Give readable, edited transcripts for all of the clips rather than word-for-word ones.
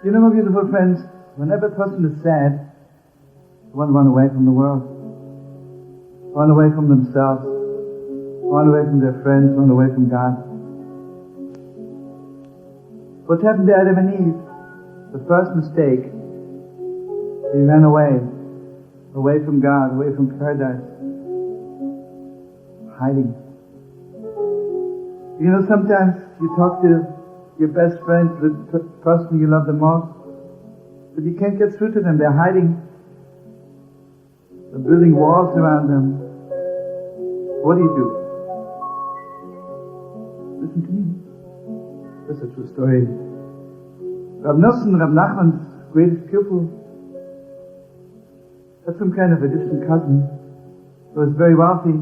You know, my beautiful friends, whenever a person is sad, they want to run away from the world, run away from themselves, run away from their friends, run away from God. What happened to Adam and Eve? The first mistake, they ran away from God, away from paradise, hiding. You know, sometimes you talk to your best friend, the person you love the most, but you can't get through to them. They're hiding. They're building walls around them. What do? Listen to me. That's a true story. Rav Nosson, Rav Nachman's greatest pupil, had some kind of a distant cousin who was very wealthy,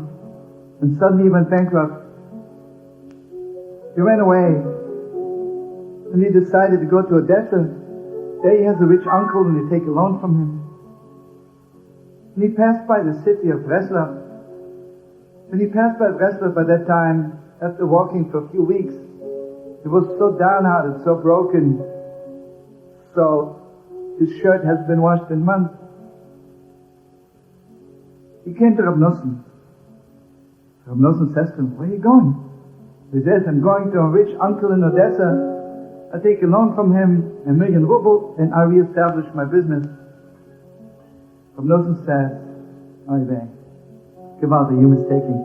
and suddenly he went bankrupt. He ran away, and he decided to go to Odessa. There he has a rich uncle, and they take a loan from him. And he passed by the city of Breslau. When he passed by Breslau by that time, after walking for a few weeks, he was so downhearted, so broken, so his shirt has been washed in months. He came to Rav Nosson. Rav Nosson says to him, "Where are you going?" He says, "I'm going to a rich uncle in Odessa. I take a loan from him, 1,000,000 rubles, and I reestablish my business." Rav Nosson says, "Oy vey, Gewaltig, you're mistaken.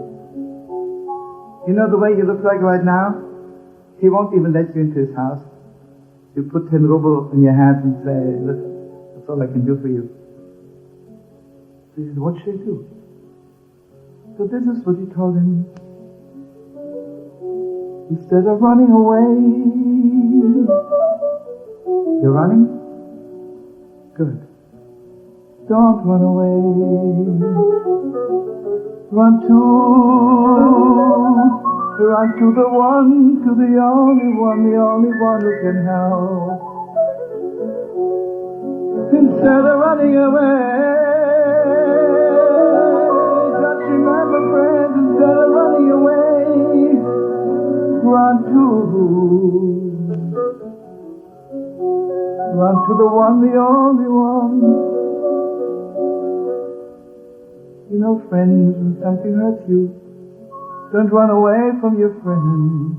You know the way you look like right now? He won't even let you into his house. You put 10 rubles in your hands and say, 'Listen, that's all I can do for you.'" So he said, "What should I do?" So this is what he told him. Instead of running away, you're running? Good. Don't run away. Run to the one, to the only one who can help. Instead of running away, just remember, friends, instead of running away, run to the one, the only one. You know, friends, when something hurts you, don't run away from your friend.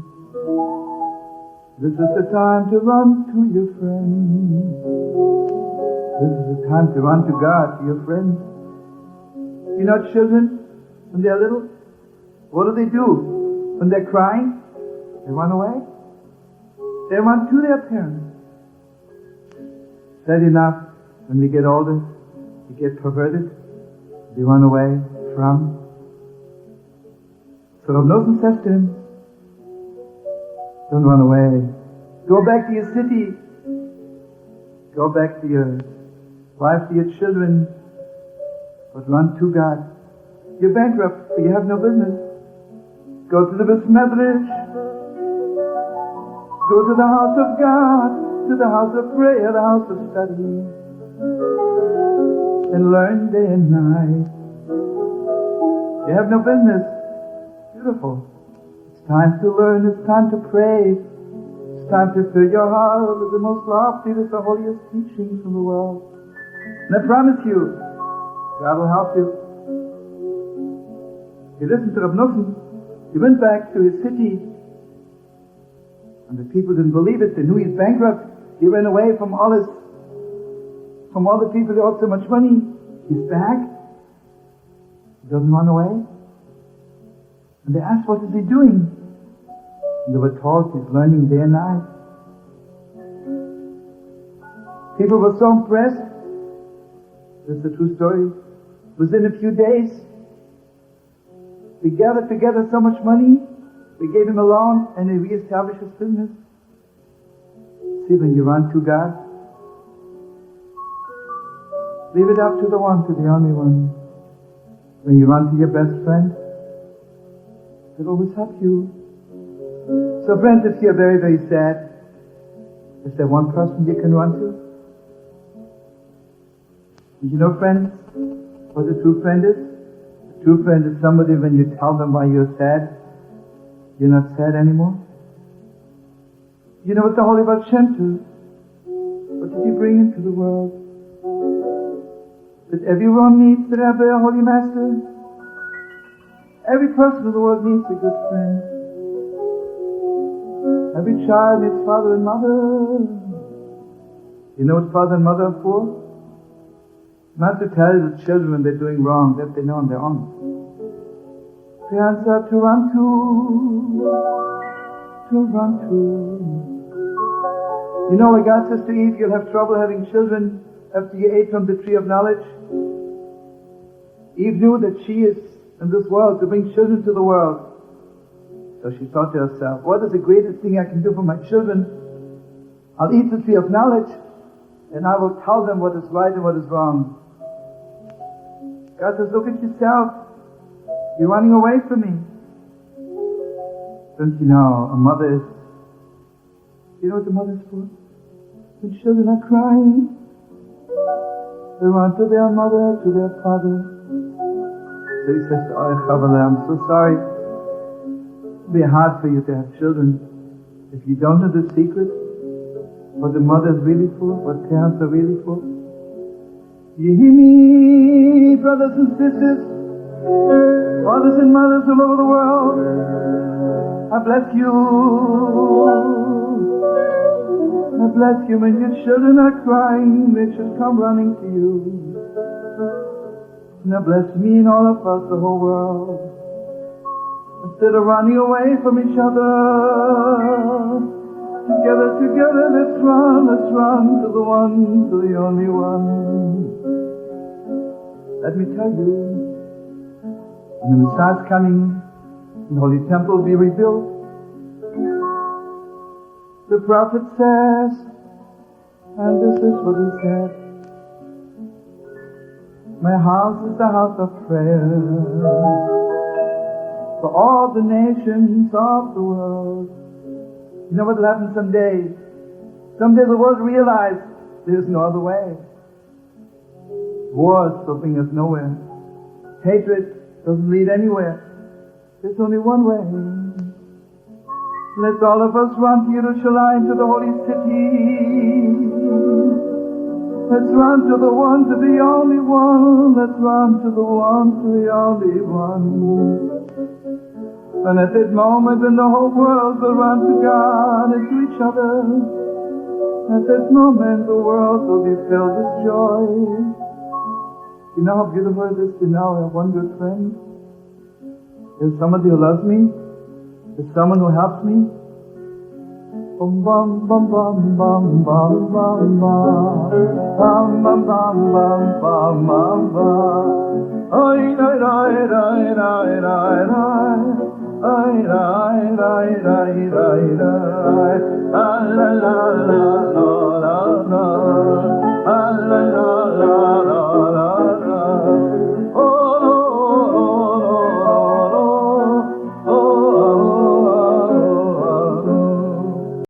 This is the time to run to your friend. This is the time to run to God, to your friend. You know, children, when they're little, what do? When they're crying, they run away. They run to their parents. Sad enough, when we get older, we get perverted. We run away from. So Rav Nosson says to him, don't run away. Go back to your city. Go back to your wife, to your children. But run to God. You're bankrupt, but you have no business. Go to the Beis Medrash. Go to the house of God, to the house of prayer, the house of study. And learn day and night. You have no business. Beautiful. It's time to learn. It's time to pray. It's time to fill your heart with the most lofty, with the holiest teachings in the world. And I promise you, God will help you. He listened to Rav Nosson. He went back to his city. And the people didn't believe it. They knew he's bankrupt. He ran away from all the people who owed so much money. He's back. He doesn't run away. And they asked, what is he doing? And they were told he's learning day and night. People were so impressed. This is a true story. Within a few days, we gathered together so much money, we gave him a loan, and he reestablished his business. See, when you run to God, leave it up to the one, to the only one. When you run to your best friend, they'll always help you. So friends, if you're very, very sad, is there one person you can run to? Did you know, friends, what a true friend is? A true friend is somebody when you tell them why you're sad, you're not sad anymore. You know what the Holy Baal Shem Tov, what What did he bring into the world? That everyone needs to have a Holy Master. Every person in the world needs a good friend. Every child needs father and mother. You know what father and mother are for? Not to tell the children when they're doing wrong, that they know on their own. Parents are to run to. You know, like God says to Eve, you'll have trouble having children after you ate from the tree of knowledge. Eve knew that she is in this world to bring children to the world. So she thought to herself, what is the greatest thing I can do for my children? I'll eat the tree of knowledge, and I will tell them what is right and what is wrong. God says, look at yourself. You're running away from me. Don't you know, a mother is... You know what the mother is for? When children are crying, they run to their mother, to their father. So he says to Chavale, I'm so sorry. It'll be hard for you to have children if you don't know the secret, what the mother is really for, what parents are really for. You hear me, brothers and sisters, fathers and mothers all over the world. I bless you. I bless you when your children are crying, they should come running to you. Now bless me and all of us, the whole world. Instead of running away from each other, together, let's run to the one, to the only one. Let me tell you, when the Messiah is coming, and the Holy Temple will be rebuilt, the prophet says, and this is what he said, my house is a house of prayer for all the nations of the world. You know what will happen someday? Someday the world will realize there's no other way. Wars will bring us nowhere. Hatred doesn't lead anywhere. There's only one way. Let's all of us run to Yerushalayim, to the holy city. Let's run to the one, to the only one. Let's run to the one, to the only one. And at that moment when the whole world will run to God and to each other, at that moment the world will be filled with joy. You know how beautiful it is to know I have one good friend? There's somebody who loves me. There's someone who helps me. Bum bum bum bum bum bum bum bum bum bum bum bum bum bum. Oi oi oi oi oi oi oi oi oi oi oi oi oi. La la la la.